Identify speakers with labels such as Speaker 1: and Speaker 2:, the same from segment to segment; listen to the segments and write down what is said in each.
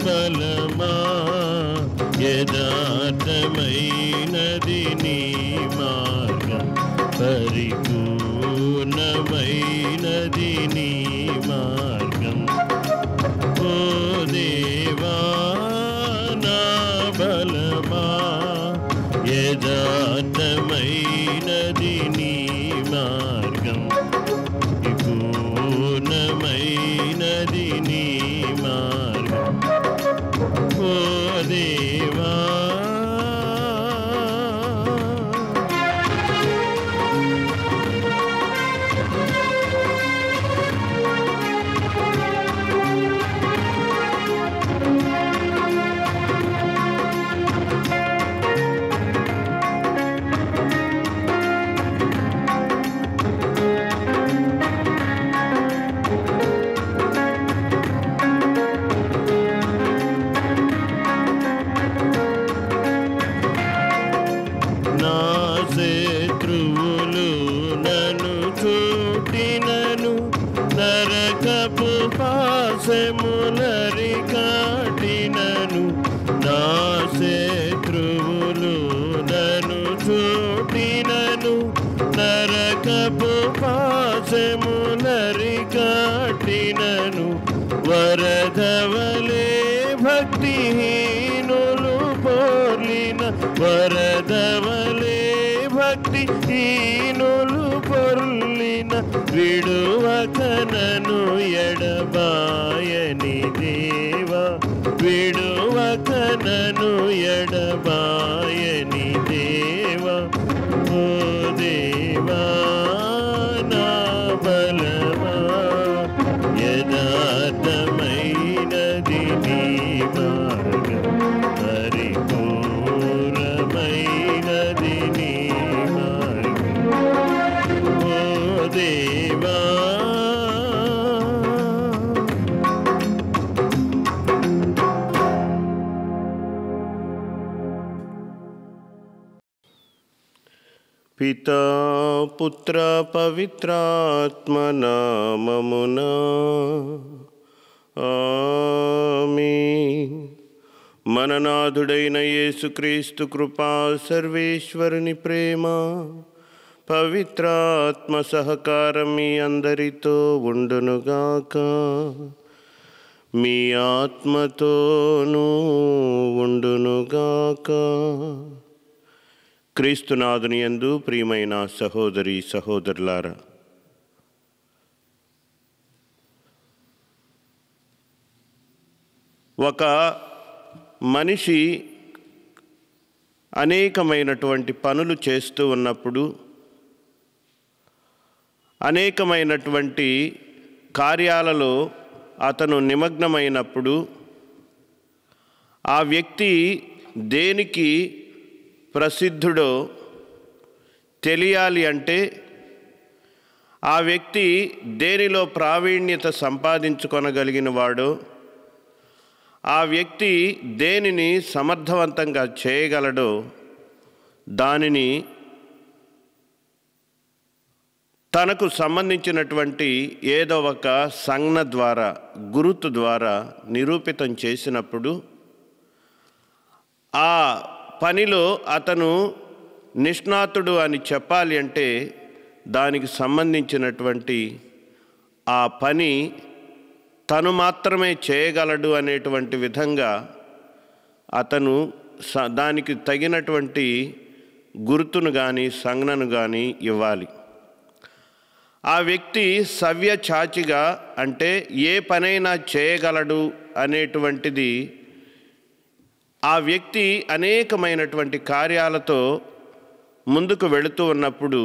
Speaker 1: బలమా యథార్థమైనది నీ మార్గం పరిపూర్ణమైనది నీ మార్గం ఓ దేవా నా బలమా యథార్థమైనది నీ మార్గం పూర్ణమైనది నీ మార్గం ఓ దేవా నరకపు పాశములరి కాటినను నా శత్రువులు నన్ను చూటినను నరకపు పాశములరి కాటినను వరదవలే భక్తిహీనులు పొర్లిన వరదవలే భక్తిహీనులు పొర్లిన విడువకనను ఎడబాయని దేవా విడువకనను ఎడబాయని దేవా ఓ దేవా నా బలమా యథార్థమైనది నీ మార్గం పరిపూర్ణమైనది నీ మార్గం ఓ దేవా పితా పుత్ర పవిత్రాత్మ నామమునా ఆమేన్. మననాథుడైన యేసుక్రీస్తు కృపా సర్వేశ్వరుని ప్రేమ పవిత్రాత్మ సహకారం మీ అందరితో ఉండునుగాక మీ ఆత్మతోనూ ఉండునుగాక. క్రీస్తునాథుని యందు ప్రియమైన సహోదరి సహోదరులారా, ఒక మనిషి అనేకమైనటువంటి పనులు చేస్తూ ఉన్నప్పుడు, అనేకమైనటువంటి కార్యాలలో అతను నిమగ్నమైనప్పుడు ఆ వ్యక్తి దేనికి ప్రసిద్ధుడో తెలియాలి అంటే ఆ వ్యక్తి దేనిలో ప్రావీణ్యత సంపాదించుకొనగలిగిన వాడో, ఆ వ్యక్తి దేనిని సమర్థవంతంగా చేయగలడో దానిని తనకు సంబంధించినటువంటి ఏదో ఒక సంజ్ఞ ద్వారా, గురుతు ద్వారా నిరూపితం చేసినప్పుడు ఆ పనిలో అతను నిష్ణాతుడు అని చెప్పాలి అంటే దానికి సంబంధించినటువంటి ఆ పని తను మాత్రమే చేయగలడు అనేటువంటి విధంగా అతను దానికి తగినటువంటి గుర్తును కానీ సంజ్ఞను కానీ ఇవ్వాలి. ఆ వ్యక్తి సవ్యచాచిగా అంటే ఏ పనైనా చేయగలడు అనేటువంటిది ఆ వ్యక్తి అనేకమైనటువంటి కార్యాలతో ముందుకు వెళుతూ ఉన్నప్పుడు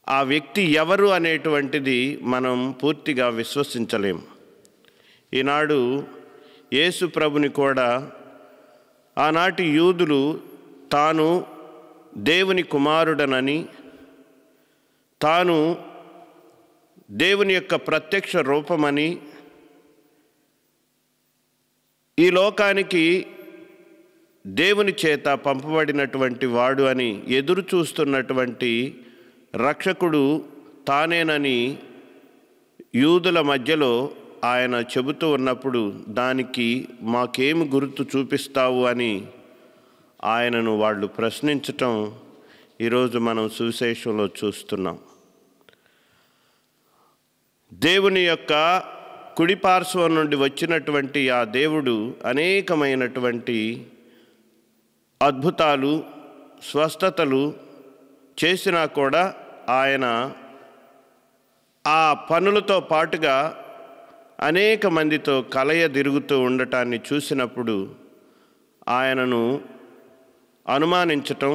Speaker 1: ఆ వ్యక్తి ఎవరు అనేటువంటిది మనం పూర్తిగా విశ్వసించలేము. ఈనాడు యేసు ప్రభుని కూడా ఆనాటి యూదులు తాను దేవుని కుమారుడనని, తాను దేవుని యొక్క ప్రత్యక్ష రూపమని, ఈ లోకానికి దేవుని చేత పంపబడినటువంటి వాడు అని ఎదురు చూస్తున్నటువంటి రక్షకుడు తానేనని యూదుల మధ్యలో ఆయన చెబుతూ ఉన్నప్పుడు దానికి మాకేమి గుర్తు చూపిస్తావు అని ఆయనను వాళ్ళు ప్రశ్నించటం ఈరోజు మనం సువిశేషంలో చూస్తున్నాం. దేవుని యొక్క కుడిపార్శ్వం నుండి వచ్చినటువంటి ఆ దేవుడు అనేకమైనటువంటి అద్భుతాలు, స్వస్థతలు చేసినా కూడా ఆయన ఆ పనులతో పాటుగా అనేక మందితో కలయదిరుగుతూ ఉండటాన్ని చూసినప్పుడు ఆయనను అనుమానించటం,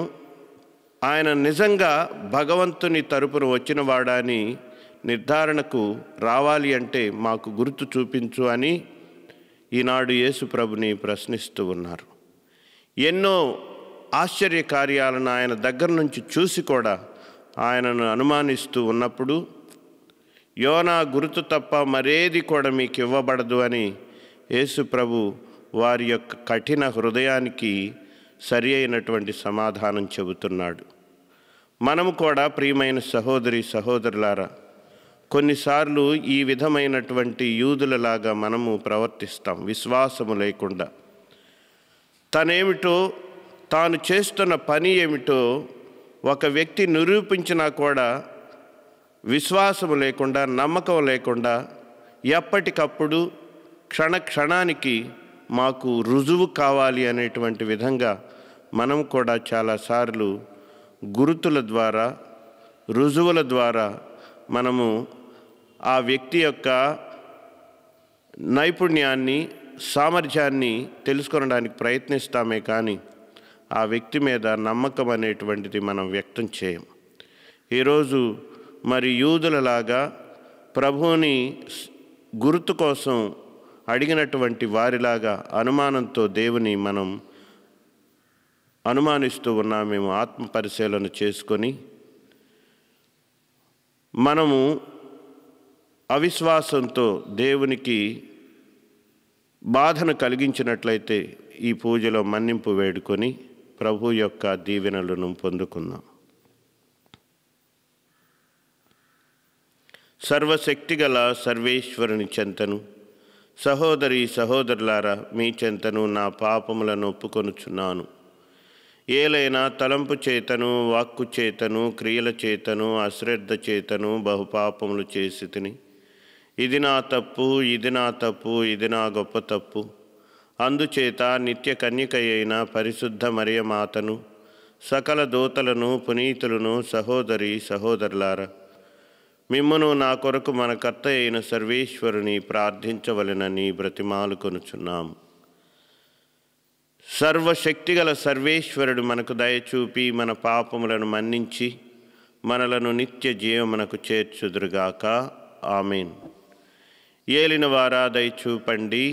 Speaker 1: ఆయన నిజంగా భగవంతుని తరపున వచ్చినవాడని నిర్ధారణకు రావాలి అంటే మాకు గుర్తు చూపించు అని ఈనాడు యేసు ప్రభుని ప్రశ్నిస్తూ ఉన్నారు. ఎన్నో ఆశ్చర్య కార్యాలను ఆయన దగ్గర నుంచి చూసి కూడా ఆయనను అనుమానిస్తూ ఉన్నప్పుడు యోనా గుర్తు తప్ప మరేది కూడా మీకు ఇవ్వబడదు అని యేసు ప్రభు వారి యొక్క కఠిన హృదయానికి సరి అయినటువంటి సమాధానం చెబుతున్నాడు. మనము కూడా ప్రియమైన సహోదరి సహోదరులారా, కొన్నిసార్లు ఈ విధమైనటువంటి యూదులలాగా మనము ప్రవర్తిస్తాం. విశ్వాసము లేకుండా తనేమిటో, తాను చేస్తున్న పని ఏమిటో ఒక వ్యక్తి నిరూపించినా కూడా విశ్వాసము లేకుండా, నమ్మకం లేకుండా ఎప్పటికప్పుడు క్షణానికి మాకు రుజువు కావాలి అనేటువంటి విధంగా మనం కూడా చాలాసార్లు గుర్తుల ద్వారా, రుజువుల ద్వారా మనము ఆ వ్యక్తి యొక్క నైపుణ్యాన్ని, సామర్థ్యాన్ని తెలుసుకోవడానికి ప్రయత్నిస్తామే కానీ ఆ వ్యక్తి మీద నమ్మకం అనేటువంటిది మనం వ్యక్తం చేయం. ఈరోజు మరి యూదులలాగా ప్రభువుని గుర్తు కోసం అడిగినటువంటి వారిలాగా అనుమానంతో దేవుని మనం అనుమానిస్తూ ఉన్నామేమో. ఆత్మ పరిశీలన చేసుకొని మనము అవిశ్వాసంతో దేవునికి బాధను కలిగించినట్లయితే ఈ పూజలో మన్నింపు వేడుకొని ప్రభు యొక్క దీవెనలను పొందుకుందాం. సర్వశక్తిగల సర్వేశ్వరుని చెంతను, సహోదరి సహోదరులారా మీ చెంతను నా పాపములను ఒప్పుకొనుచున్నాను. ఏలైనా తలంపు చేతను, వాక్కు చేతను, క్రియల చేతను, అశ్రద్ధ చేతను బహుపాపములు చేసి తిని, ఇది నా తప్పు, ఇది నా తప్పు, ఇది నా గొప్ప తప్పు. అందుచేత నిత్య కన్యక అయిన పరిశుద్ధ మరియ మాతను, సకల దూతలను, పునీతులను, సహోదరి సహోదరులారా మిమ్మును నా కొరకు మన కర్త అయిన సర్వేశ్వరుని ప్రార్థించవలెనని బ్రతిమాలుకొనుచున్నాము. సర్వశక్తిగల సర్వేశ్వరుడు మనకు దయచూపి మన పాపములను మన్నించి మనలను నిత్య జీవమునకు చేర్చుదురుగాక. ఆమేన్. ఏలినవారా దయచూపండి,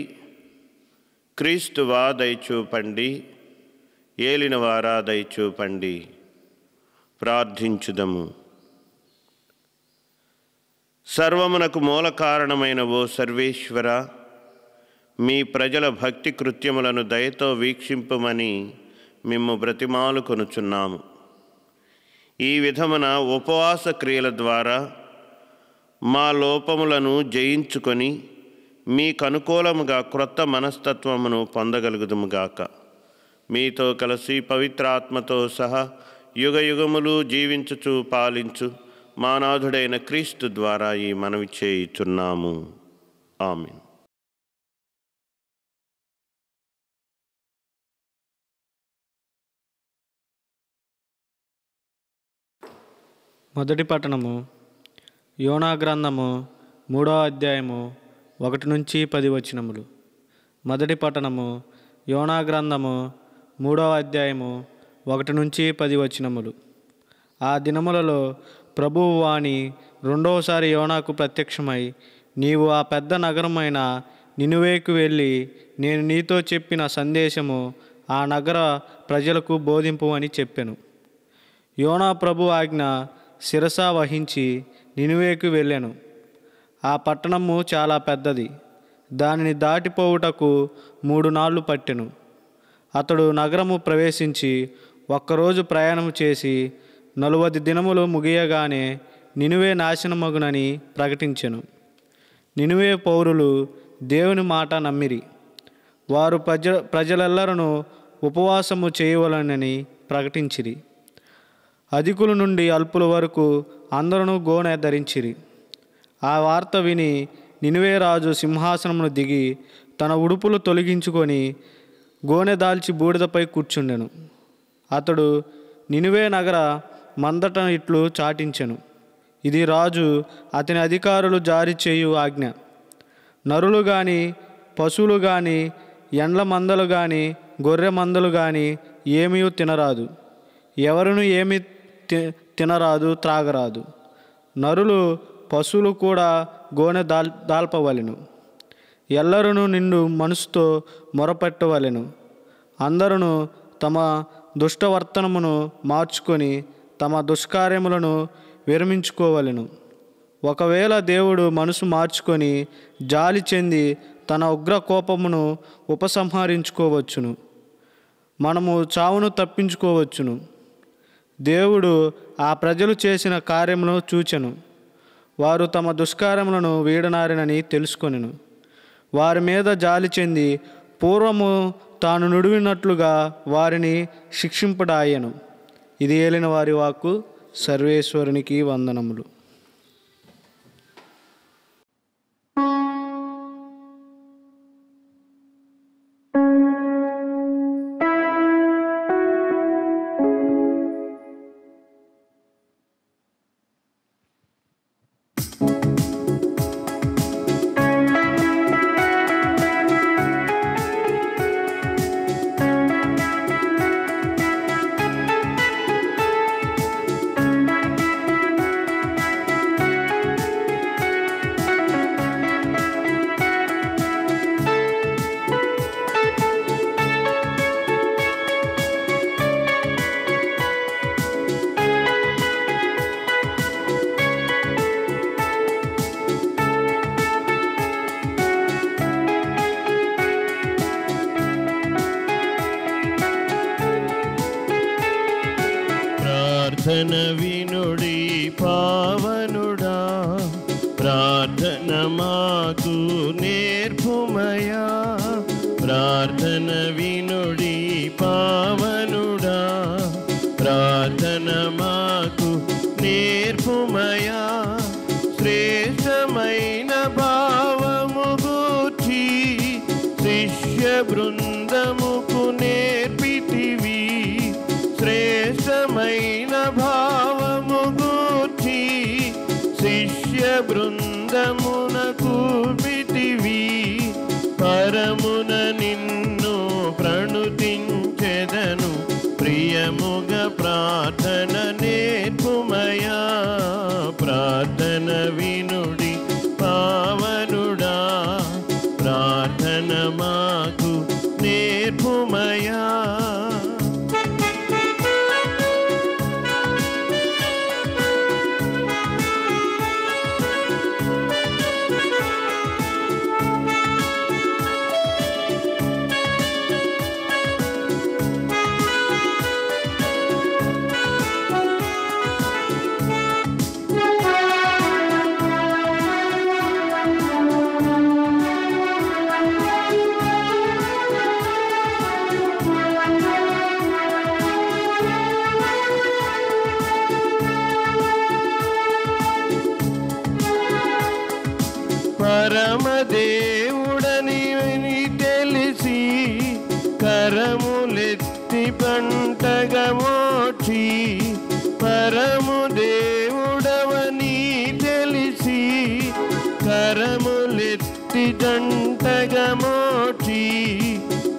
Speaker 1: క్రీస్తువా దయచూపండి, ఏలినవారా దయచూపండి. ప్రార్థించుదము. సర్వమునకు మూల కారణమైన ఓ సర్వేశ్వర, మీ ప్రజల భక్తి కృత్యములను దయతో వీక్షింపమని మిమ్ము బ్రతిమాలుకొనుచున్నాము. ఈ విధమున ఉపవాస క్రియల ద్వారా మా లోపములను జయించుకొని మీకు అనుకూలముగా క్రొత్త మనస్తత్వమును పొందగలుగుదుముగాక. మీతో కలిసి పవిత్రాత్మతో సహా యుగయుగములు జీవించుచు పాలించు మా నాథుడైన క్రీస్తు ద్వారా ఈ మనవి చేయుచున్నాము. ఆమేన్.
Speaker 2: మొదటి పట్టణము. యోనా గ్రంథము 3వ అధ్యాయము 1 నుంచి 10 వచనములు. మొదటి పట్టణము. యోనా గ్రంథము 3వ అధ్యాయము 1 నుంచి 10 వచనములు. ఆ దినములలో ప్రభువు వాణి రెండవసారి యోనాకు ప్రత్యక్షమై, నీవు ఆ పెద్ద నగరమైన నినువేకు వెళ్ళి నేను నీతో చెప్పిన సందేశము ఆ నగర ప్రజలకు బోధింపు అని చెప్పెను. యోనా ప్రభు ఆజ్ఞ శిరస వహించి నినువేకు వెళ్ళెను. ఆ పట్టణము చాలా పెద్దది. దానిని దాటిపోవుటకు 3 నాళ్ళు పట్టెను. అతడు నగరము ప్రవేశించి ఒక్కరోజు ప్రయాణం చేసి 40 దినములు ముగియగానే నినువే నాశనమగునని ప్రకటించెను. నినివే పౌరులు దేవుని మాట నమ్మిరి. వారు ప్రజలెల్లరూ ఉపవాసము చేయవలనని ప్రకటించిరి. అధికుల నుండి అల్పుల వరకు అందరూ గోనె ధరించిరి. ఆ వార్త విని నినివే రాజు సింహాసనమును దిగి తన ఉడుపులు తొలగించుకొని గోనె దాల్చి బూడిదపై కూర్చుండెను. అతడు నినివే నగర మందట ఇట్లు చాటించెను: ఇది రాజు అతని అధికారులు జారీ చేయు ఆజ్ఞ. నరులు గాని, పశువులు గాని, ఎండ్ల మందలు గాని, గొర్రె మందలు గాని ఏమీ తినరాదు. ఎవరును ఏమీ తినరాదు, త్రాగరాదు. నరులు, పశువులు కూడా గోనె దాల్పవలెను. ఎల్లరూ నిండు మనసుతో మొరపెట్టవలెను. అందరూ తమ దుష్టవర్తనమును మార్చుకొని తమ దుష్కార్యములను విరమించుకోవలెను. ఒకవేళ దేవుడు మనసు మార్చుకొని జాలి చెంది తన ఉగ్ర కోపమును ఉపసంహరించుకోవచ్చును. మనము చావును తప్పించుకోవచ్చును. దేవుడు ఆ ప్రజలు చేసిన కార్యమును చూచెను. వారు తమ దుష్కార్యములను వీడనారని తెలుసుకొనెను. వారి మీద జాలి చెంది పూర్వము తాను నుడివినట్లుగా వారిని శిక్షింపడాయెను. ఇది ఏలిన వారి వాక్కు. సర్వేశ్వరునికి వందనములు.
Speaker 1: ప్రార్థన వినుడి పావనుడా, ప్రార్థన మాకు నేర్పుమయా. ప్రార్థన వినుడి పావనుడా, ప్రార్థన మాకు నేర్పుమయా. శ్రేష్టమైన భావము గూర్చి శిష్య బృందముకు నేర్పితివి. శ్రేష్టమైన భావము గూర్చి శిష్య బృందమునకు పితివి. పరమున నిన్ను ప్రణుతించెదను, ప్రియముగ ప్రార్థన నేర్పుమయా. ప్రార్థన వినుడి పావనుడా, ప్రార్థన మాకు నేర్పుమయా. పరమదేవుడని తెలిసి కరములెత్తి పంటగమోక్షి. పరమదేవుడవని తెలిసి కరములెత్తి జంటగమోక్షి.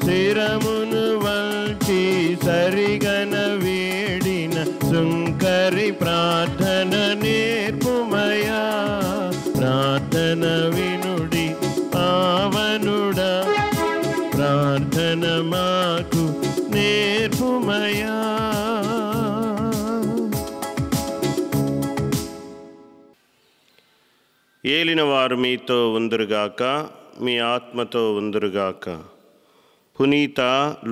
Speaker 1: శిరమును వల్చి సరిగన వేడిన సుంకరి ప్రార్థన నేర్పుమయా. ప్రార్థన వినుడి పావనుడా, ప్రార్థన మాకు నేర్పుమయా. ఏలినవారు మీతో ఉందురుగాక, మీ ఆత్మతో ఉందురుగాక. పునీత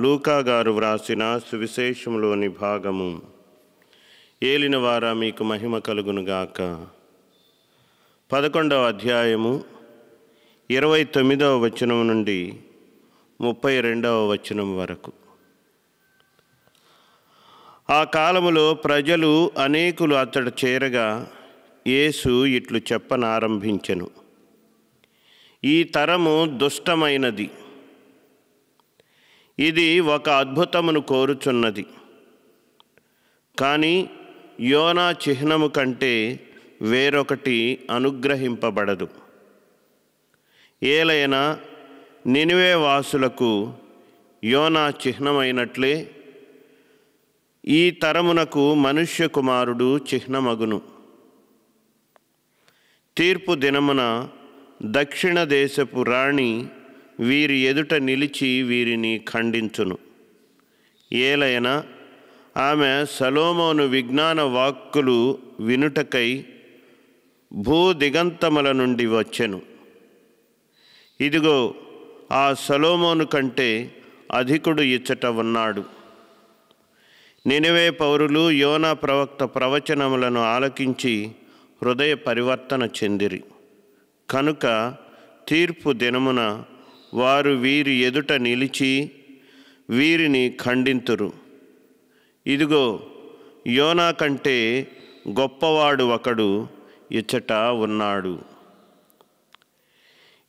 Speaker 1: లూకా గారు వ్రాసిన సువిశేషంలోని భాగము. ఏలినవారా మీకు మహిమ కలుగునుగాక. 11వ అధ్యాయము 29వ వచనం నుండి 32వ వచనం వరకు. ఆ కాలములో ప్రజలు అనేకులు అతడు చేరగా యేసు ఇట్లు చెప్పనారంభించెను. ఈ తరము దుష్టమైనది, ఇది ఒక అద్భుతమును కోరుచున్నది. కానీ యోనా చిహ్నము కంటే వేరొకటి అనుగ్రహింపబడదు. ఏలైనా నినివే వాసులకు యోనా చిహ్నమైనట్లే ఈ తరమునకు మనుష్య కుమారుడు చిహ్నమగును. తీర్పు దినమున దక్షిణ దేశపు రాణి వీరి ఎదుట నిలిచి వీరిని ఖండించును. ఏలైనా ఆమె సొలొమోను విజ్ఞాన వాక్కులు వినుటకై భూదిగంతముల నుండి వచ్చెను. ఇదిగో, ఆ సొలొమోను కంటే అధికుడు ఇచ్చట ఉన్నాడు. నినివే పౌరులు యోనా ప్రవక్త ప్రవచనములను ఆలకించి హృదయ పరివర్తన చెందిరి. కనుక తీర్పు దినమున వారు వీరి ఎదుట నిలిచి వీరిని ఖండింతురు. ఇదిగో, యోనా కంటే గొప్పవాడు ఒకడు ఇచ్చట ఉన్నాడు.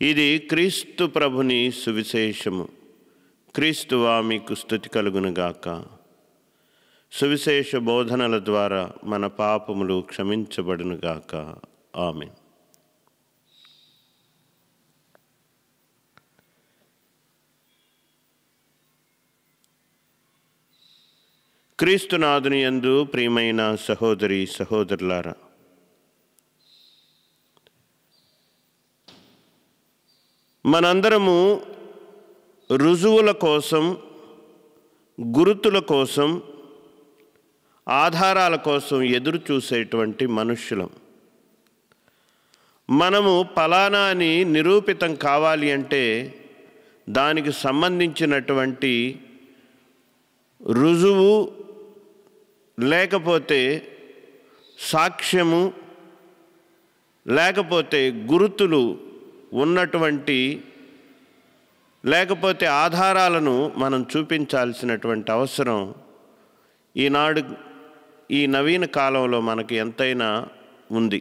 Speaker 1: ఇది క్రీస్తు ప్రభుని సువిశేషము. క్రీస్తువా మీకు స్తుతి కలుగునుగాక. సువిశేష బోధనల ద్వారా మన పాపములు క్షమించబడునుగాక. ఆమేన్. క్రీస్తునాథుని యందు ప్రియమైన సహోదరి సహోదరులారా, మనందరము రుజువుల కోసం, గురుతుల కోసం, ఆధారాల కోసం ఎదురు చూసేటువంటి మనుష్యులం. మనము ఫలానా అని నిరూపితం కావాలి అంటే దానికి సంబంధించినటువంటి రుజువు లేకపోతే సాక్ష్యము లేకపోతే గురుతులు ఉన్నటువంటి లేకపోతే ఆధారాలను మనం చూపించాల్సినటువంటి అవసరం ఈనాడు ఈ నవీన కాలంలో మనకు ఎంతైనా ఉంది.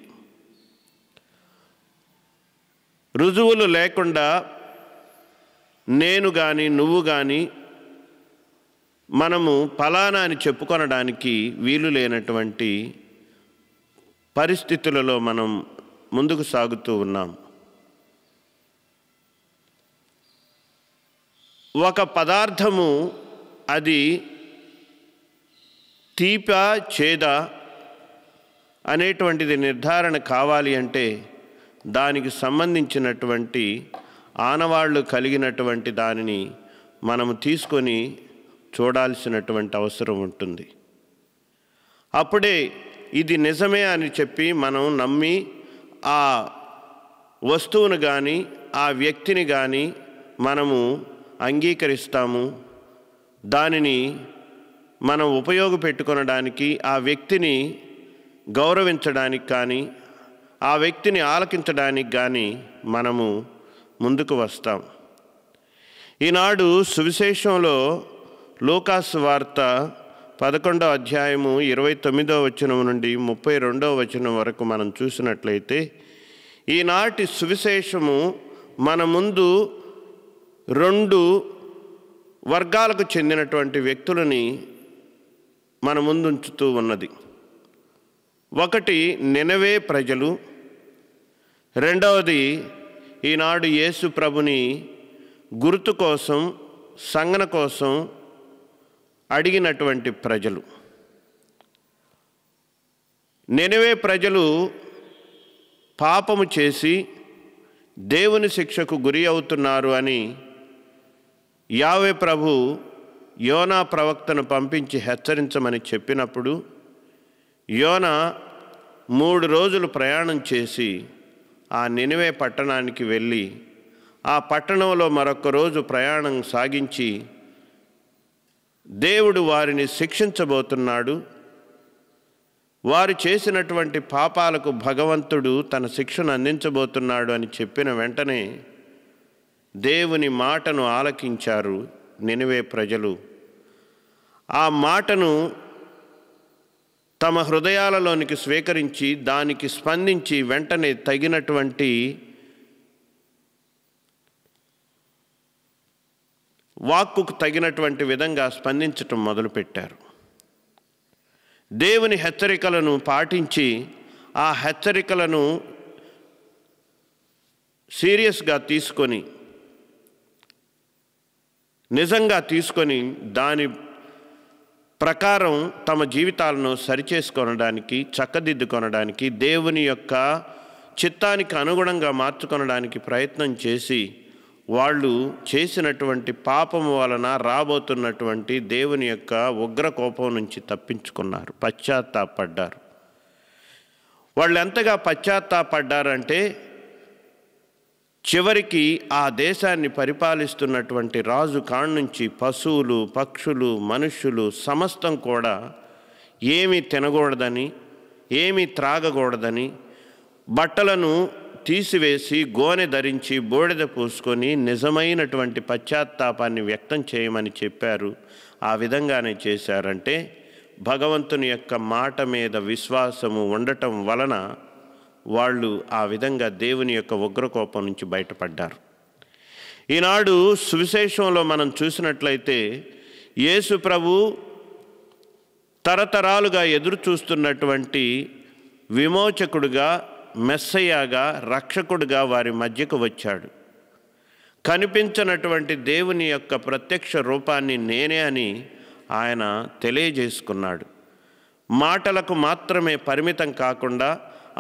Speaker 1: రుజువులు లేకుండా నేను కానీ నువ్వు కానీ మనము ఫలానా అని చెప్పుకొనడానికి వీలు లేనటువంటి పరిస్థితులలో మనం ముందుకు సాగుతూ ఉన్నాం. ఒక పదార్థము అది తీపా చేదా అనేటువంటిది నిర్ధారణ కావాలి అంటే దానికి సంబంధించినటువంటి ఆనవాళ్ళు కలిగినటువంటి దానిని మనము తీసుకొని చూడాల్సినటువంటి అవసరం ఉంటుంది. అప్పుడే ఇది నిజమే అని చెప్పి మనం నమ్మి ఆ వస్తువును కానీ ఆ వ్యక్తిని కానీ మనము అంగీకరిస్తాము. దానిని మనం ఉపయోగపెట్టుకొనడానికి, ఆ వ్యక్తిని గౌరవించడానికి కానీ ఆ వ్యక్తిని ఆలకించడానికి కానీ మనము ముందుకు వస్తాం. ఈనాడు సువిశేషంలో లూకాసు వార్త 11వ అధ్యాయము 29వ వచనం నుండి 32వ వచనం వరకు మనం చూసినట్లయితే ఈనాటి సువిశేషము మన ముందు 2 వర్గాలకు చెందినటువంటి వ్యక్తులని మన ముందు ఉంచుతూ ఉన్నది. ఒకటి నినవే ప్రజలు, రెండవది ఈనాడు యేసు ప్రభుని గుర్తు కోసం, సంఘన కోసం అడిగినటువంటి ప్రజలు. నినవే ప్రజలు పాపము చేసి దేవుని శిక్షకు గురి అవుతున్నారు అని యావే ప్రభు యోనా ప్రవక్తను పంపించి హెచ్చరించమని చెప్పినప్పుడు యోనా 3 రోజులు ప్రయాణం చేసి ఆ నినవే పట్టణానికి వెళ్ళి ఆ పట్టణంలో మరొక రోజు ప్రయాణం సాగించి దేవుడు వారిని శిక్షించబోతున్నాడు, వారు చేసినటువంటి పాపాలకు భగవంతుడు తన శిక్షను అందించబోతున్నాడు అని చెప్పిన వెంటనే దేవుని మాటను ఆలకించారు నినివే ప్రజలు. ఆ మాటను తమ హృదయాలలోనికి స్వీకరించి దానికి స్పందించి వెంటనే తగినటువంటి వాక్కుకు తగినటువంటి విధంగా స్పందించటం మొదలుపెట్టారు. దేవుని హెచ్చరికలను పాటించి ఆ హెచ్చరికలను సీరియస్గా తీసుకొని, నిజంగా తీసుకొని దాని ప్రకారం తమ జీవితాలను సరిచేసుకొనడానికి, చక్కదిద్దుకొనడానికి, దేవుని యొక్క చిత్తానికి అనుగుణంగా మార్చుకొనడానికి ప్రయత్నం చేసి వాళ్ళు చేసినటువంటి పాపము వలన రాబోతున్నటువంటి దేవుని యొక్క ఉగ్ర కోపం నుంచి తప్పించుకున్నారు, పశ్చాత్తాపడ్డారు. వాళ్ళు ఎంతగా పశ్చాత్తాపడ్డారంటే చివరికి ఆ దేశాన్ని పరిపాలిస్తున్నటువంటి రాజు కాడ నుంచి పశువులు, పక్షులు, మనుష్యులు సమస్తం కూడా ఏమీ తినకూడదని, ఏమీ త్రాగకూడదని, బట్టలను తీసివేసి గోనె ధరించి బూడిద పూసుకొని నిజమైనటువంటి పశ్చాత్తాపాన్ని వ్యక్తం చేయమని చెప్పారు. ఆ విధంగానే చేశారంటే భగవంతుని యొక్క మాట మీద విశ్వాసము ఉండటం వలన వాళ్ళు ఆ విధంగా దేవుని యొక్క ఉగ్రకోపం నుంచి బయటపడ్డారు. ఈనాడు సువిశేషంలో మనం చూసినట్లయితే యేసు ప్రభు తరతరాలుగా ఎదురు చూస్తున్నటువంటి విమోచకుడుగా, మెస్సయ్యగా, రక్షకుడుగా వారి మధ్యకు వచ్చాడు. కనిపించనటువంటి దేవుని యొక్క ప్రత్యక్ష రూపాన్ని నేనే అని ఆయన తెలియజేసుకున్నాడు. మాటలకు మాత్రమే పరిమితం కాకుండా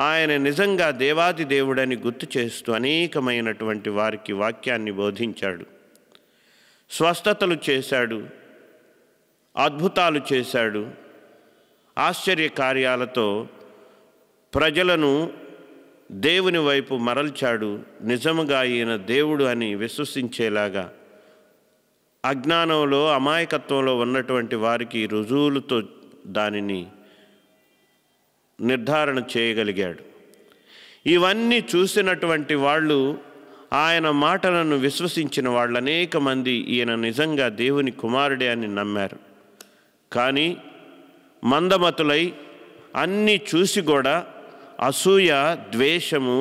Speaker 1: ఆయన నిజంగా దేవాది దేవుడని గుర్తు చేస్తూ అనేకమైనటువంటి వారికి వాక్యాన్ని బోధించాడు. స్వస్థతలు చేశాడు, అద్భుతాలు చేశాడు, ఆశ్చర్య కార్యాలతో ప్రజలను దేవుని వైపు మరల్చాడు. నిజముగా ఈయన దేవుడు అని విశ్వసించేలాగా అజ్ఞానంలో, అమాయకత్వంలో ఉన్నటువంటి వారికి రుజువులతో దానిని నిర్ధారణ చేయగలిగాడు. ఇవన్నీ చూసినటువంటి వాళ్ళు, ఆయన మాటలను విశ్వసించిన వాళ్ళు అనేక మంది ఈయన నిజంగా దేవుని కుమారుడే అని నమ్మారు. కానీ మందమతులై అన్నీ చూసి కూడా అసూయ, ద్వేషము,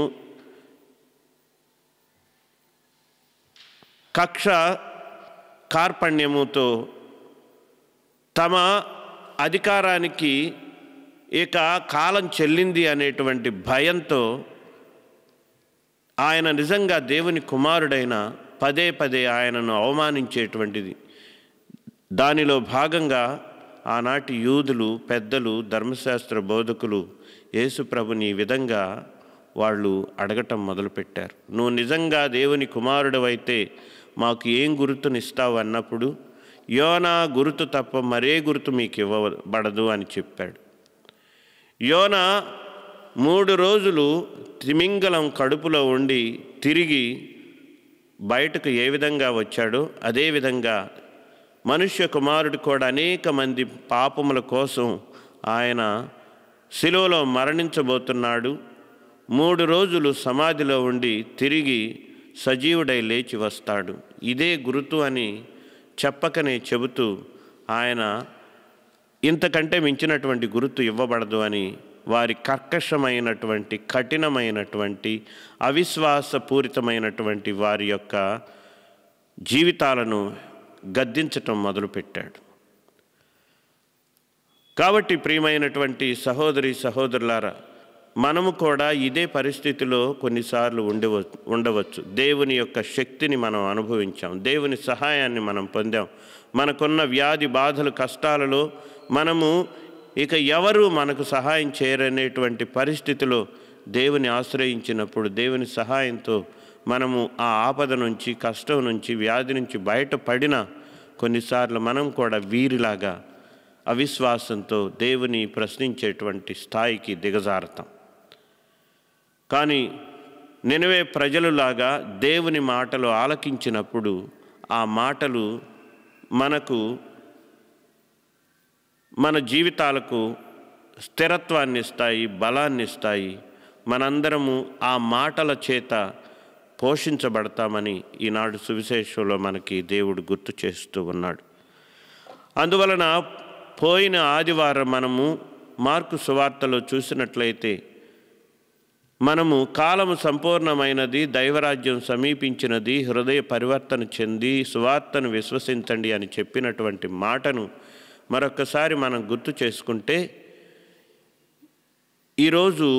Speaker 1: కక్ష కార్పణ్యముతో తమ అధికారానికి ఇక కాలం చెల్లింది అనేటువంటి భయంతో ఆయన నిజంగా దేవుని కుమారుడైన పదే పదే ఆయనను అవమానించేటువంటిది. దానిలో భాగంగా ఆనాటి యూదులు, పెద్దలు, ధర్మశాస్త్ర బోధకులు యేసుప్రభుని ఈ విధంగా వాళ్ళు అడగటం మొదలుపెట్టారు. నువ్వు నిజంగా దేవుని కుమారుడవైతే మాకు ఏం గుర్తునిస్తావు అన్నప్పుడు, యోనా గుర్తు తప్ప మరే గుర్తు మీకు ఇవ్వబడదు అని చెప్పాడు. యోనా 3 రోజులు తిమింగలం కడుపులో ఉండి తిరిగి బయటకు ఏ విధంగా వచ్చాడో అదేవిధంగా మనుష్య కుమారుడు కూడా అనేక మంది పాపముల కోసం ఆయన శిలువలో మరణించబోతున్నాడు. 3 రోజులు సమాధిలో ఉండి తిరిగి సజీవుడై లేచి వస్తాడు. ఇదే గుర్తు అని చెప్పకనే చెబుతూ ఆయన ఇంతకంటే మించినటువంటి గుర్తు ఇవ్వబడదు అని వారి కర్కశమైనటువంటి, కఠినమైనటువంటి, అవిశ్వాసపూరితమైనటువంటి వారి యొక్క జీవితాలను గద్దించటం మొదలుపెట్టాడు. కాబట్టి ప్రియమైనటువంటి సహోదరి సహోదరులారా, మనము కూడా ఇదే పరిస్థితిలో కొన్నిసార్లు ఉండవచ్చు. దేవుని యొక్క శక్తిని మనం అనుభవించాం, దేవుని సహాయాన్ని మనం పొందాం. మనకున్న వ్యాధి, బాధలు, కష్టాలలో మనము ఇక ఎవరు మనకు సహాయం చేయరనేటువంటి పరిస్థితిలో దేవుని ఆశ్రయించినప్పుడు దేవుని సహాయంతో మనము ఆ ఆపద నుంచి, కష్టం నుంచి, వ్యాధి నుంచి బయటపడిన కొన్నిసార్లు మనం కూడా వీరిలాగా అవిశ్వాసంతో దేవుని ప్రశ్నించేటువంటి స్థాయికి దిగజారుతాం. కానీ నినవే ప్రజలులాగా దేవుని మాటలు ఆలకించినప్పుడు ఆ మాటలు మనకు, మన జీవితాలకు స్థిరత్వాన్ని ఇస్తాయి, బలాన్ని ఇస్తాయి. మనందరము ఆ మాటల చేత పోషించబడతామని ఈనాడు సువిశేషంలో మనకి దేవుడు గుర్తు చేస్తూ ఉన్నాడు. అందువలన పోయిన ఆదివారం మనము మార్కు సువార్తలో చూసినట్లయితే మనము కాలము సంపూర్ణమైనది, దైవరాజ్యం సమీపించినది, హృదయ పరివర్తన చెంది సువార్తను విశ్వసించండి అని చెప్పినటువంటి మాటను మరొకసారి మనం గుర్తు చేసుకుంటే, ఈరోజు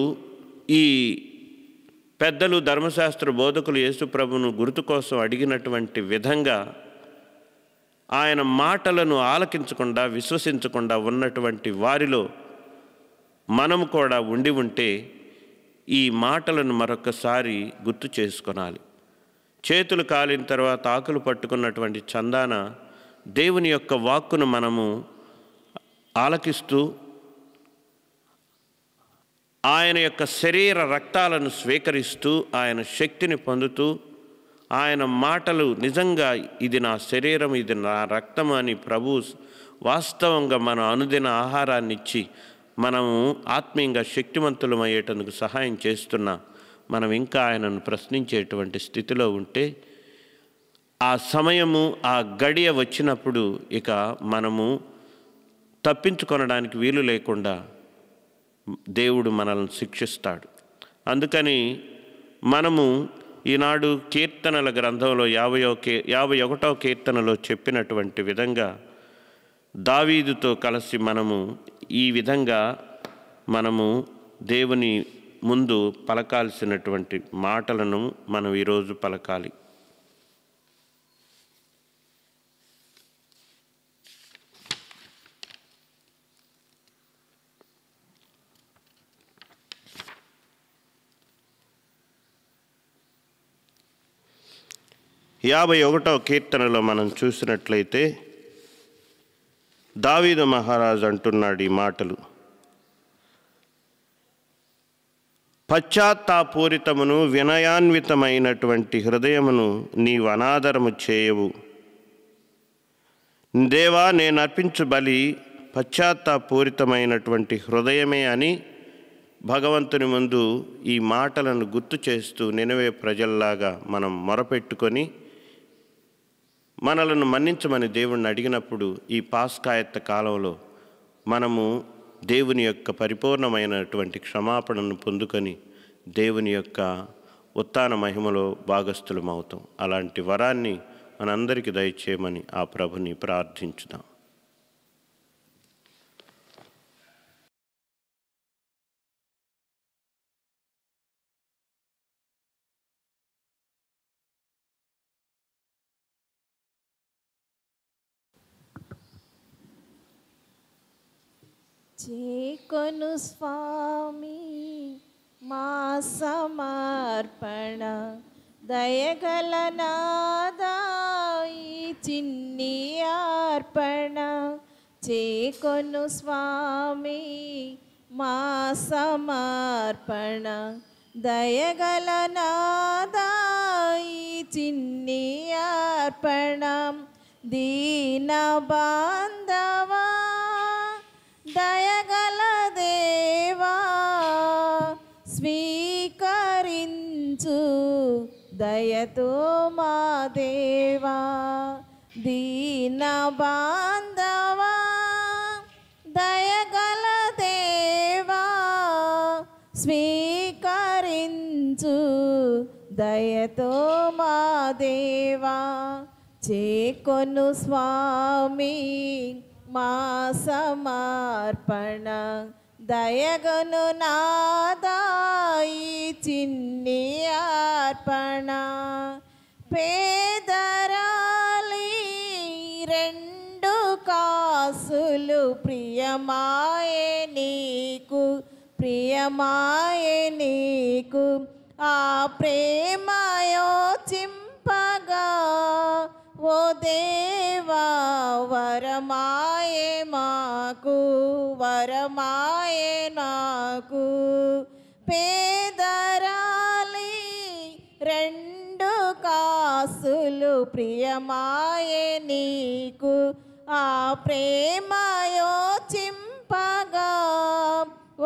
Speaker 1: ఈ పెద్దలు ధర్మశాస్త్ర బోధకులు యేసుప్రభును గుర్తు కోసం అడిగినటువంటి విధంగా ఆయన మాటలను ఆలకించకుండా విశ్వసించకుండా ఉన్నటువంటి వారిలో మనము కూడా ఉండి ఉంటే ఈ మాటలను మరొకసారి గుర్తు చేసుకొనాలి. చేతులు కాలిన తర్వాత ఆకులు పట్టుకున్నటువంటి చందాన దేవుని యొక్క వాక్కును మనము ఆలకిస్తూ ఆయన యొక్క శరీర రక్తాలను స్వీకరిస్తూ ఆయన శక్తిని పొందుతూ ఆయన మాటలు నిజంగా ఇది నా శరీరం, ఇది నా రక్తం అని ప్రభు వాస్తవంగా మన అనుదిన ఆహారాన్ని ఇచ్చి మనము ఆత్మీయంగా శక్తివంతులమయ్యేటందుకు సహాయం చేస్తున్నా మనం ఇంకా ఆయనను ప్రశ్నించేటువంటి స్థితిలో ఉంటే ఆ సమయము ఆ గడియ వచ్చినప్పుడు ఇక మనము తప్పించుకొనడానికి వీలు లేకుండా దేవుడు మనల్ని శిక్షిస్తాడు. అందుకని మనము ఈనాడు కీర్తనల గ్రంథంలో 51వ కీర్తనలో చెప్పినటువంటి విధంగా దావీదుతో కలిసి మనము ఈ విధంగా మనము దేవుని ముందు పలకాల్సినటువంటి మాటలను మనం ఈరోజు పలకాలి. యాభై 51వ కీర్తనలో మనం చూసినట్లయితే దావీదు మహారాజు అంటున్నాడు ఈ మాటలు: పశ్చాత్తాపూరితమును వినయాన్వితమైనటువంటి హృదయమును నీవు అనాదరము చేయవు. దేవా, నేను అర్పించు బలి పశ్చాత్తాపూరితమైనటువంటి హృదయమే అని భగవంతుని ముందు ఈ మాటలను గుర్తు చేస్తూ నినవే ప్రజల్లాగా మనం మొరపెట్టుకొని మనలను మన్నించమని దేవుణ్ణి అడిగినప్పుడు ఈ పాస్కాయత్త కాలంలో మనము దేవుని యొక్క పరిపూర్ణమైనటువంటి క్షమాపణను పొందుకొని దేవుని యొక్క ఉత్థాన మహిమలో భాగస్థులమవుతాం. అలాంటి వరాన్ని మనందరికీ దయచేయమని ఆ ప్రభుని ప్రార్థించుదాం.
Speaker 3: చేకొను స్వామి మా సమర్పణ, దయగల నాదా ఈ చిన్ని అర్పణ. చేకొను స్వామి మా సమర్పణ, దయగల నాదా ఈ చిన్ని అర్పణ. దీన బాంధవా దయగల దేవా, స్వీకరించు దయతో మా దేవా. దీన బాంధవా దయగల దేవా, స్వీకరించు దయతో మా దేవా. చేకొను స్వామి మా సమర్పణ, దయగను నాదా ఈ చిన్ని అర్పణ. పేదరాలి 2 కాసులు ప్రియమాయే నీకు, ప్రియమాయే నీకు. ఆ ప్రేమయో చింపగా ఓ దేవా వరమాయే మాకు, వరమాయే నాకు. పేదరాలి 2 కాసులు ప్రియమాయే నీకు. ఆ ప్రేమయో చింపగా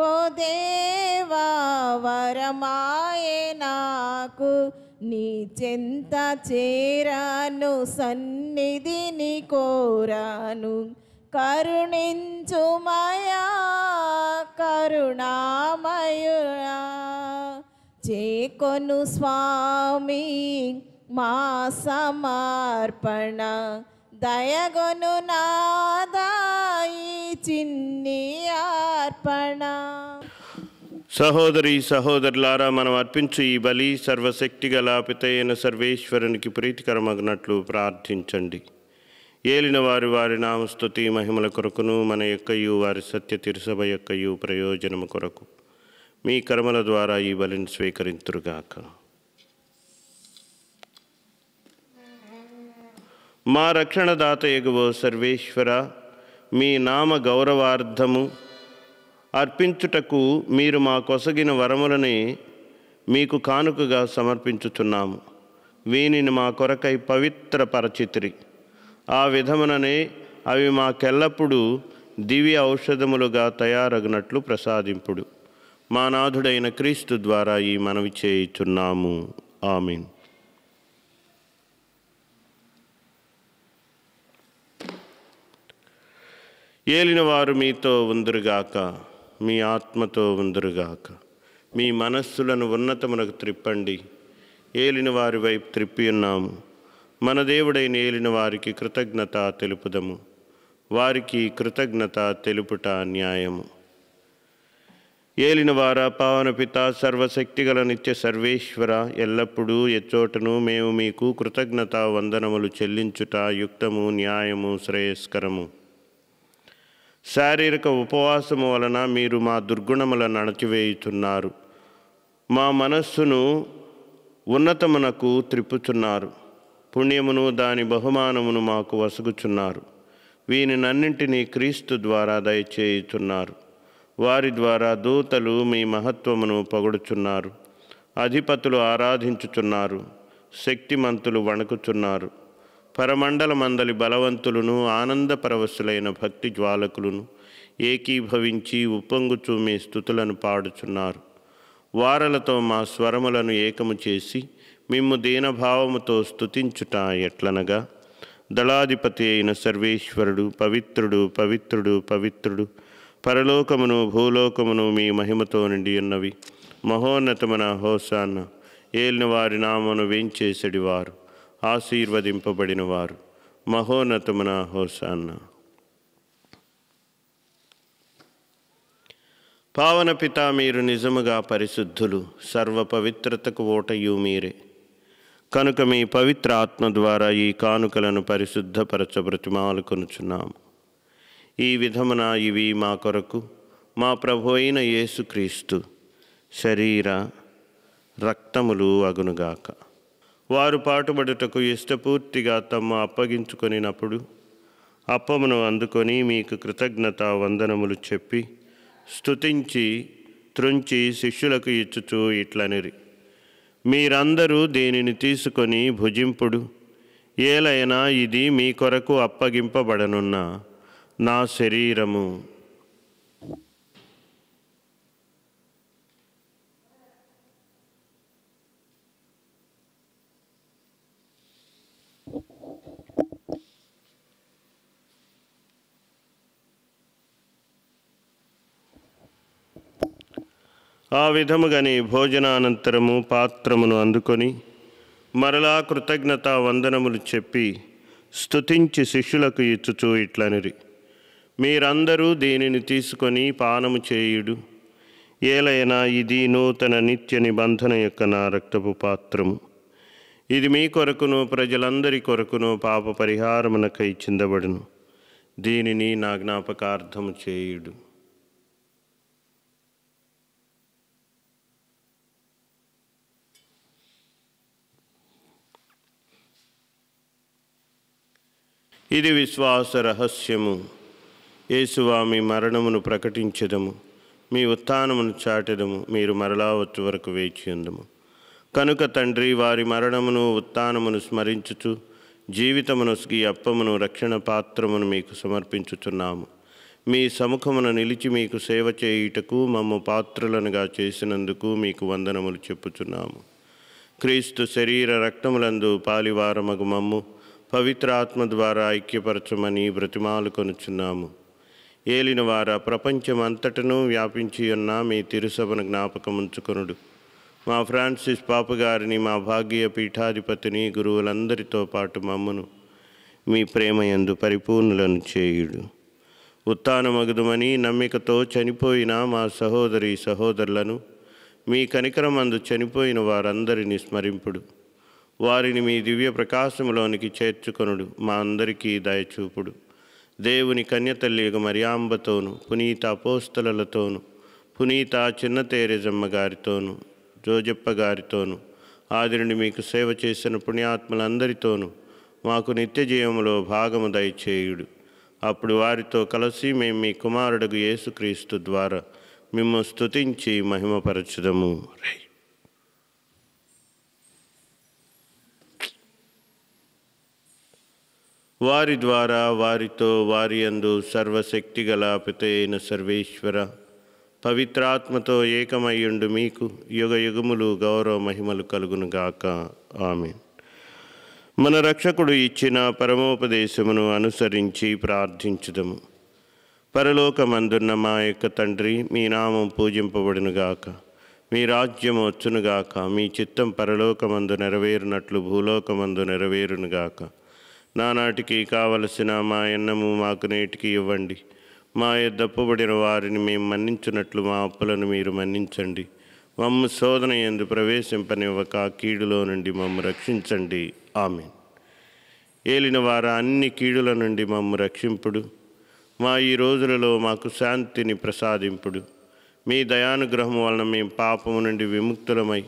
Speaker 3: ఓ దేవా వరమాయే నాకు. నీ చెంత చేరాను, సన్నిధిని కోరాను. కరుణించుమయా కరుణామయుడా, చేకొను స్వామి మా సమర్పణ. దయగొను నాదాయి చిన్ని అర్పణ.
Speaker 1: సహోదరి సహోదరులారా, మనం అర్పించు ఈ బలి సర్వశక్తి గల పితైన సర్వేశ్వరునికి ప్రీతికరమగినట్లు ప్రార్థించండి. ఏలిన వారి నామస్తుతి మహిమల కొరకును, మన యొక్కయు వారి సత్య తిరుసభ యొక్కయు ప్రయోజనము కొరకు మీ కర్మల ద్వారా ఈ బలిని స్వీకరింతురుగాక. మా రక్షణదాత ఎగువో సర్వేశ్వర, మీ నామ గౌరవార్థము అర్పించుటకు మీరు మా కొసగిన వరములని మీకు కానుకగా సమర్పించుచున్నాము. వీనిని మా కొరకై పవిత్రపరచితిరి. ఆ విధముననే అవి మాకెల్లప్పుడూ దివ్య ఔషధములుగా తయారగునట్లు ప్రసాదింపుడు. మా నాథుడైన క్రీస్తు ద్వారా ఈ మనవి చేయుచున్నాము. ఆమేన్. ఏలినవారు మీతో ఉందురుగాక, మీ ఆత్మతో ఉందురుగాక. మీ మనస్సులను ఉన్నతమునకు త్రిప్పండి. ఏలిన వారి వైపు త్రిప్పి ఉన్నాము. మన దేవుడైన ఏలిన వారికి కృతజ్ఞత తెలుపుదము. వారికి కృతజ్ఞత తెలుపుట న్యాయము. ఏలిన వార పావన పిత సర్వశక్తిగల నిత్య సర్వేశ్వర, ఎల్లప్పుడూ ఎచ్చోటను మేము మీకు కృతజ్ఞత వందనములు చెల్లించుట యుక్తము, న్యాయము, శ్రేయస్కరము. శారీరక ఉపవాసము వలన మీరు మా దుర్గుణములను అణచివేయుచున్నారు. మా మనస్సును ఉన్నతమునకు త్రిప్పుచున్నారు. పుణ్యమును దాని బహుమానమును మాకు వసుగుచున్నారు. వీనినన్నింటినీ క్రీస్తు ద్వారా దయచేయుచున్నారు. వారి ద్వారా దూతలు మీ మహత్వమును పొగడుచున్నారు. అధిపతులు ఆరాధించుచున్నారు. శక్తిమంతులు వణకుచున్నారు. పరమండల మందలి బలవంతులను, ఆనందపరవశులైన భక్తి జ్వాలకులను ఏకీభవించి ఉప్పొంగుచూ మీ స్తుతులను పాడుచున్నారు. వారలతో మా స్వరములను ఏకము చేసి మిమ్ము దీనభావముతో స్తుతించుట ఎట్లనగా, దళాధిపతి అయిన సర్వేశ్వరుడు పవిత్రుడు, పవిత్రుడు, పవిత్రుడు, పరలోకమును భూలోకమును మీ మహిమతో నిండి ఉన్నవి. మహోన్నతమున హోసాన్న. ఏలిన వారి నామను వేంచేసెడివారు, ఆశీర్వదింపబడిన వారు. మహోన్నతమున హోసాన్న. పావన పిత, మీరు నిజముగా పరిశుద్ధులు, సర్వ పవిత్రతకు ఓటయు మీరే. కనుక మీ పవిత్ర ఆత్మ ద్వారా ఈ కానుకలను పరిశుద్ధపరచ బ్రతిమాలుకొనుచున్నాము. ఈ విధమున ఇవి మా కొరకు మా ప్రభు అయిన యేసుక్రీస్తు శరీర రక్తములు అగునుగాక. వారు పాటుబడుటకు ఇష్టపూర్తిగా తమ్ము అప్పగించుకొనినప్పుడు అప్పమును అందుకొని మీకు కృతజ్ఞత వందనములు చెప్పి స్తుతించి త్రుంచి శిష్యులకు ఇచ్చుచూ ఇట్లనిరి, మీరందరూ దీనిని తీసుకొని భుజింపుడు. ఏలైనా ఇది మీ కొరకు అప్పగింపబడనున్న నా శరీరము. ఆ విధముగాని భోజనానంతరము పాత్రమును అందుకొని మరలా కృతజ్ఞత వందనములు చెప్పి స్తుతించి శిష్యులకు ఇచ్చుచూ ఇట్లనిరి, మీరందరూ దీనిని తీసుకొని పానము చేయుడు. ఏలైనా ఇది నూతన నిత్య నిబంధన యొక్క నా రక్తపు పాత్రము. ఇది మీ కొరకును ప్రజలందరి కొరకును పాప పరిహారమునకై చిందబడును. దీనిని నా జ్ఞాపకార్థము చేయుడు. ఇది విశ్వాస రహస్యము. యేసువా, మీ మరణమును ప్రకటించెదము, మీ ఉత్థానమును చాటెదము. మీరు మరలా వచ్చు వరకు వేచి ఉందము. కనుక తండ్రి, వారి మరణమును ఉత్థానమును స్మరించుచు జీవితమును ఈ అప్పమును రక్షణ పాత్రమును మీకు సమర్పించుచున్నాము. మీ సముఖమున నిలిచి మీకు సేవ చేయుటకు మమ్ము పాత్రులనుగా చేసినందుకు మీకు వందనములు చెప్పుచున్నాము. క్రీస్తు శరీర రక్తములందు పాలివారమగు మమ్ము పవిత్రాత్మ ద్వారా ఐక్యపరచమని బ్రతిమాలు కొనుచున్నాము. ఏలిన వార ప్రపంచమంతటను వ్యాపించి ఉన్న మీ తిరుసభను జ్ఞాపకముంచుకొనుడు. మా ఫ్రాన్సిస్ పాప గారిని, మా భాగ్య పీఠాధిపతిని, గురువులందరితో పాటు మమ్మను మీ ప్రేమయందు పరిపూర్ణులను చేయుడు. ఉత్థానమగుదుమని నమ్మికతో చనిపోయిన మా సహోదరి సహోదరులను, మీ కనికరమందు చనిపోయిన వారందరినీ స్మరింపుడు. వారిని మీ దివ్య ప్రకాశములోనికి చేర్చుకొనుడు. మా అందరికీ దయచూపుడు. దేవుని కన్యతల్లియగు మరియాంబతోను, పునీత అపోస్తలతోను, పునీత చిన్న తేరెజమ్మ గారితోను, జోజప్ప గారితోను, ఆదిరుని మీకు సేవ చేసిన పుణ్యాత్మలందరితోనూ మాకు నిత్య జీవములో భాగము దయచేయుడు. అప్పుడు వారితో కలిసి మేము మీ కుమారుడుగు యేసుక్రీస్తు ద్వారా మిమ్ము స్తుతించి మహిమపరచుదము. వారి ద్వారా, వారితో, వారి యందు సర్వశక్తిగల పితైన సర్వేశ్వర పవిత్రాత్మతో ఏకమయ్యుండు మీకు యుగ యుగములు గౌరవ మహిమలు కలుగునుగాక. ఆమేన్. మన రక్షకుడు ఇచ్చిన పరమోపదేశమును అనుసరించి ప్రార్థించుదము. పరలోకమందున్న మా యొక్క తండ్రి, మీ నామం పూజింపబడునుగాక. మీ రాజ్యము వచ్చునుగాక. మీ చిత్తం పరలోకమందు నెరవేరునట్లు భూలోకమందు నెరవేరునుగాక. నానాటికి కావలసిన మా అన్నము మాకు నేటికి ఇవ్వండి. మా యొద్ద అప్పుబడిన వారిని మేము మన్నించున్నట్లు మా అప్పులను మీరు మన్నించండి. మమ్ము శోధన యందు ప్రవేశింపనివ్వక కీడులో నుండి మమ్ము రక్షించండి. ఆమేన్. ఏలిన వారు అన్ని కీడుల నుండి మమ్ము రక్షింపుడు. మా ఈ రోజులలో మాకు శాంతిని ప్రసాదింపుడు. మీ దయానుగ్రహం వలన మేము పాపము నుండి విముక్తులమై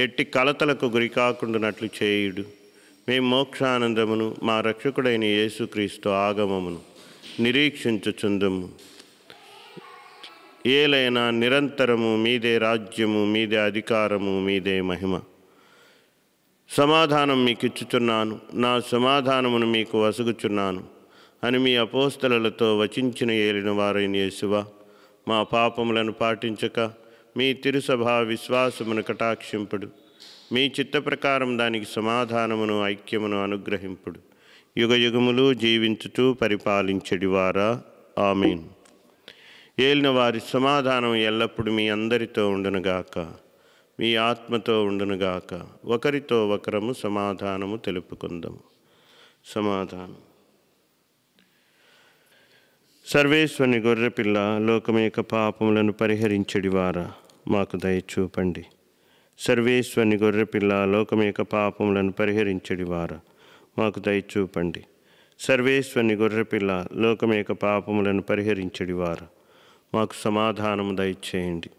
Speaker 1: ఎట్టి కలతలకు గురికాకుండానట్లు చేయుడు. మేము మోక్షానందమును మా రక్షకుడైన యేసుక్రీస్తు ఆగమమును నిరీక్షించుచుందుము. ఏలైనా నిరంతరము మీదే రాజ్యము, మీదే అధికారము, మీదే మహిమ. సమాధానం మీకు ఇచ్చుచున్నాను, నా సమాధానమును మీకు వసుగుచున్నాను అని మీ అపోస్తలతో వచించిన ఏలిన వారైన యేసువా, మా పాపములను పాటించక మీ తిరుసభా విశ్వాసమును కటాక్షింపుడు. మీ చిత్త ప్రకారం దానికి సమాధానమును ఐక్యమును అనుగ్రహింపుడు. యుగ యుగములు జీవించుచూ పరిపాలించెడివారా. ఆమేన్. ఏలిన వారి సమాధానం ఎల్లప్పుడూ మీ అందరితో ఉండునుగాక, మీ ఆత్మతో ఉండునుగాక. ఒకరితో ఒకరము సమాధానము తెలుపుకుందాము. సమాధానం. సర్వేశ్వరుని గొర్రెపిల్ల, లోకమేక పాపములను పరిహరించెడివారా, మాకు దయచూపండి. సర్వేశ్వరుని గొర్రెపిల్ల, లోకమేక పాపములను పరిహరించెడివారా, మాకు దయచూపండి. సర్వేశ్వరుని గొర్రెపిల్ల, లోకమేక పాపములను పరిహరించెడివారా, మాకు సమాధానము దయచేయండి.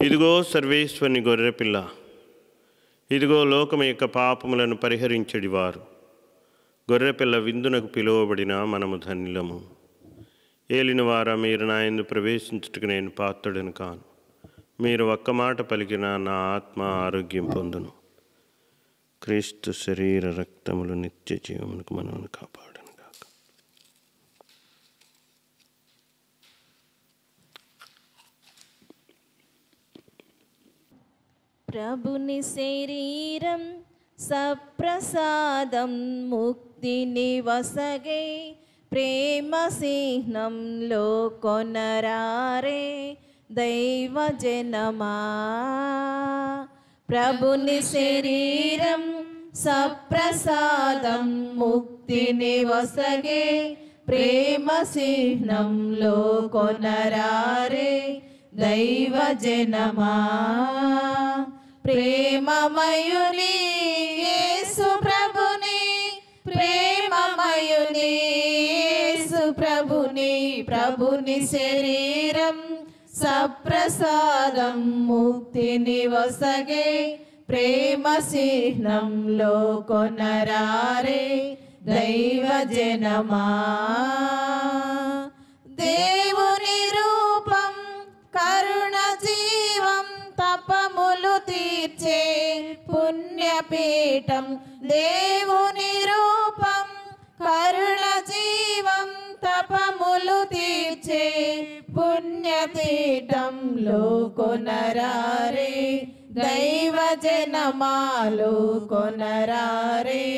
Speaker 1: ఇదిగో సర్వేశ్వరుని గొర్రెపిల్ల, ఇదిగో లోకం యొక్క పాపములను పరిహరించెడివారు. గొర్రెపిల్ల విందునకు పిలువబడిన మనము ధన్యులము. ఏలిన వారా, మీరు నా యందు ప్రవేశించుటకు నేను పాత్రుడను కాను. మీరు ఒక్క మాట పలికిన నా ఆత్మ ఆరోగ్యం పొందును. క్రీస్తు శరీర రక్తములు నిత్య జీవమునకు మనల్ని కాపాడును.
Speaker 3: ప్రభుని శరీరం సప్రసాదం ముక్తిని వసగే, ప్రేమ చిహ్నంలో కొనరారే దైవ జనమా. ప్రభుని శరీరం సప్రసాదం ముక్తిని వసగే, ప్రేమ చిహ్నంలో కొనరారే దైవ జనమా. ప్రేమమయుని యేసు ప్రభుని, ప్రేమమయుని యేసు ప్రభుని, ప్రభుని శరీరం సప్రసాదం ముక్తిని వసగే, ప్రేమ చిహ్నంలో కొనరారే దైవ జనమా. దేవుని రూపం కరుణ జీవం తపములు తీర్చే పుణ్యపీఠం. దేవుని రూపం కరుణ జీవం తపములు తీర్చే పుణ్యపీఠంలో కొనరారే దైవ జనమాలో కొనరారే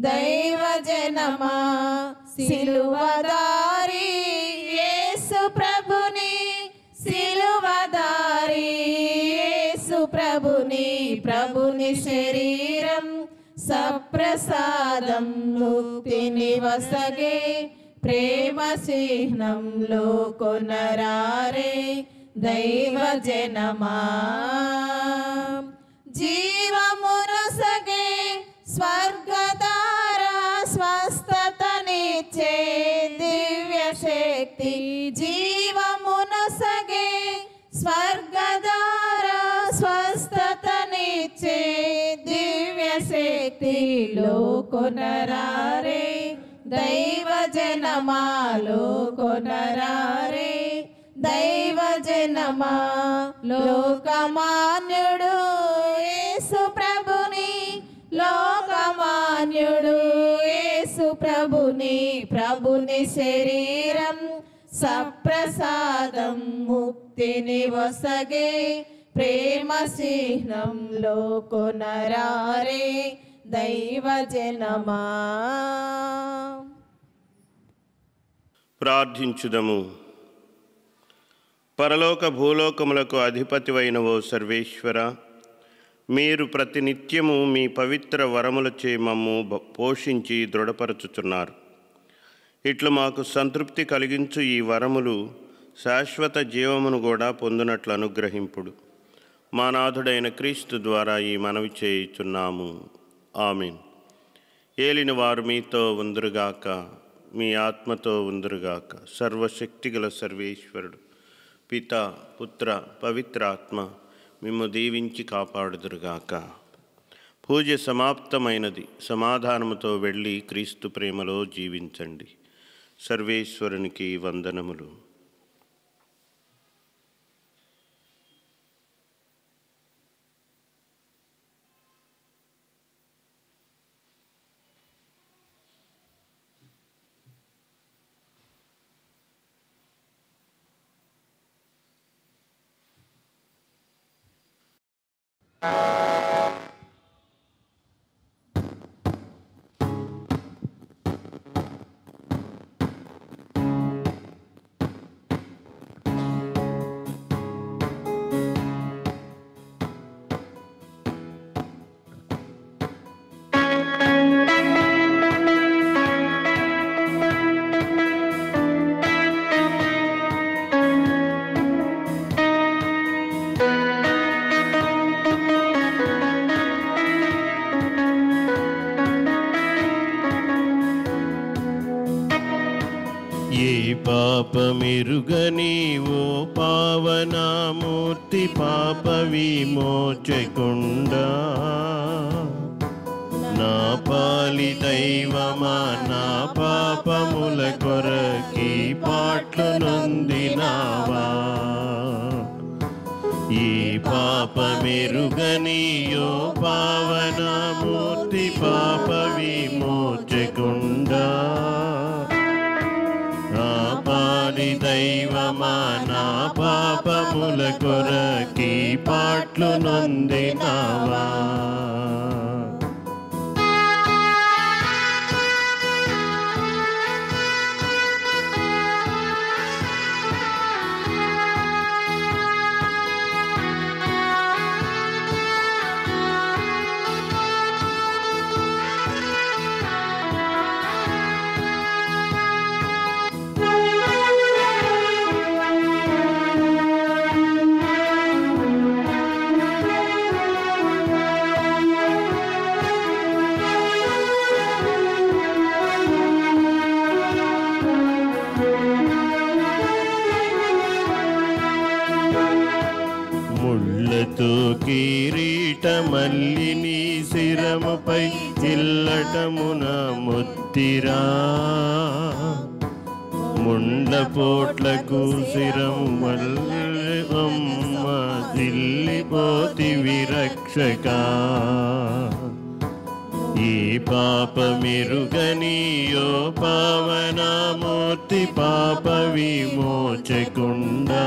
Speaker 3: దైవ జనమా. సిలువదారి యేసు ప్రభుని సిలువదారి యేసు ప్రభుని ప్రభుని శరీరం సప్రసాదం ముక్తిని వసగే ప్రేమ చిహ్నంలో కొనరారే దైవ జనమా. జీవమునసగే స్వర్గధార స్వస్థతనిచ్చే దివ్య శక్తి. జీవమునసగే స్వర్గధార స్వస్థతనిచ్చే దివ్య శక్తిలో కొనరారే దైవ జనమాలో కొనరారే దైవ జనమా. లోకమాన్యుడు యేసు ప్రభుని లోకమాన్యుడు యేసు ప్రభుని ప్రభుని శరీరం సప్రసాదం ముక్తిని వసగే ప్రేమ చిహ్నంలో కొనరారే దైవ జనమా.
Speaker 1: ప్రార్థించుదము. పరలోక భూలోకములకు అధిపతివైన ఓ సర్వేశ్వర, మీరు ప్రతినిత్యము మీ పవిత్ర వరములచే మమ్ము పోషించి దృఢపరచుచున్నారు. ఇట్లు మాకు సంతృప్తి కలిగించు ఈ వరములు శాశ్వత జీవమును కూడా పొందినట్లు అనుగ్రహింపుడు. మా నాథుడైన క్రీస్తు ద్వారా ఈ మనవి చేయుచున్నాము. ఆమేన్. ఏలిన వారు మీతో ఉందురుగాక, మీ ఆత్మతో ఉందురుగాక. సర్వశక్తిగల సర్వేశ్వరుడు పిత పుత్ర పవిత్రాత్మ మిమ్ము దీవించి కాపాడుదురుగాక. పూజ సమాప్తమైనది. సమాధానముతో వెళ్ళి క్రీస్తు ప్రేమలో జీవించండి. సర్వేశ్వరునికి వందనములు. పాపమెరుగని ఓ పావనామూర్తి పాప విమోచకుండా, నా పాలి దైవమా నా పాపముల కొరకి పాట్లు నొందినావా. ఈ పాపమెరుగని ఓ పావనామూర్తి పాప విమోచకుండా, దైవమా నా పాపముల కొరకి పాట్లు నొందినావా. ముళ్ళతో కిరీటమల్లిని శిరముపై చిల్లటమున ముత్తిరా ముండపోట్లకు శిరము వల్లమ్మ దిల్లిపోతి విరక్షక ఈ పాపమెరుగనియో పావనమూర్తి పాప విమోచకుండా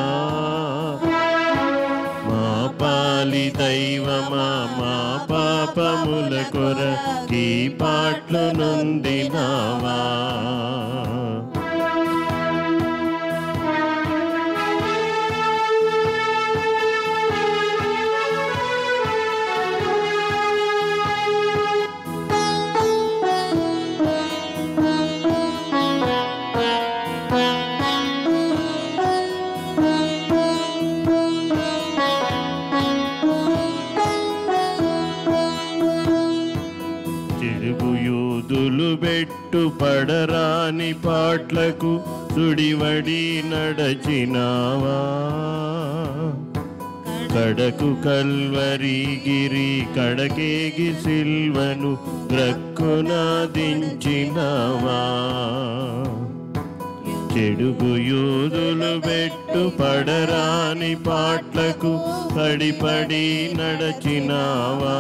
Speaker 1: మా పాలి దైవమా మా పాపముల కొరకి పాట్లు నొందినావా బెట్టు పడరాని పాట్లకు సుడివడి నడచినావా కడకు కల్వరి గిరి కడకేగి సిల్వను గ్రక్కున దించినావా చెడుగు యూదులు బెట్టు పడరాని పాట్లకు పడి నడచినావా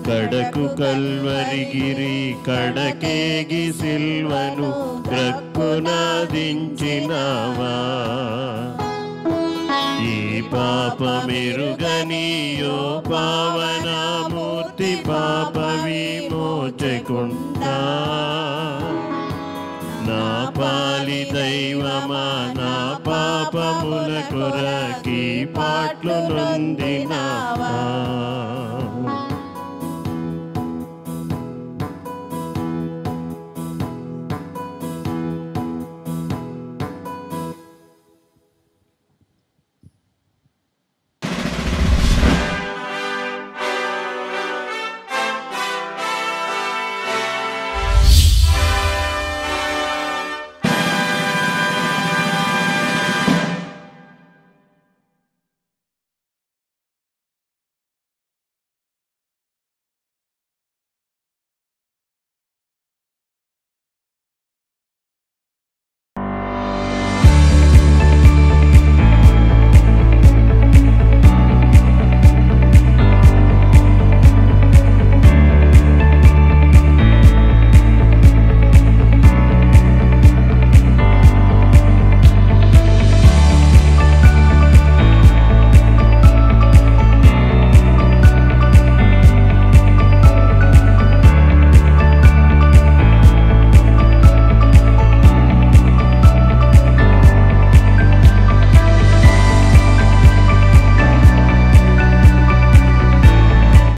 Speaker 1: కడకు కల్వరి గిరి కడకేగి సిల్వను గ్రక్కున దించినావా ఈ పాపమెరుగనియో పావనమూర్తి పాప విమోచకుండా నా పాలి దైవమా నా పాపముల కొరకి పాట్లు నొందినావా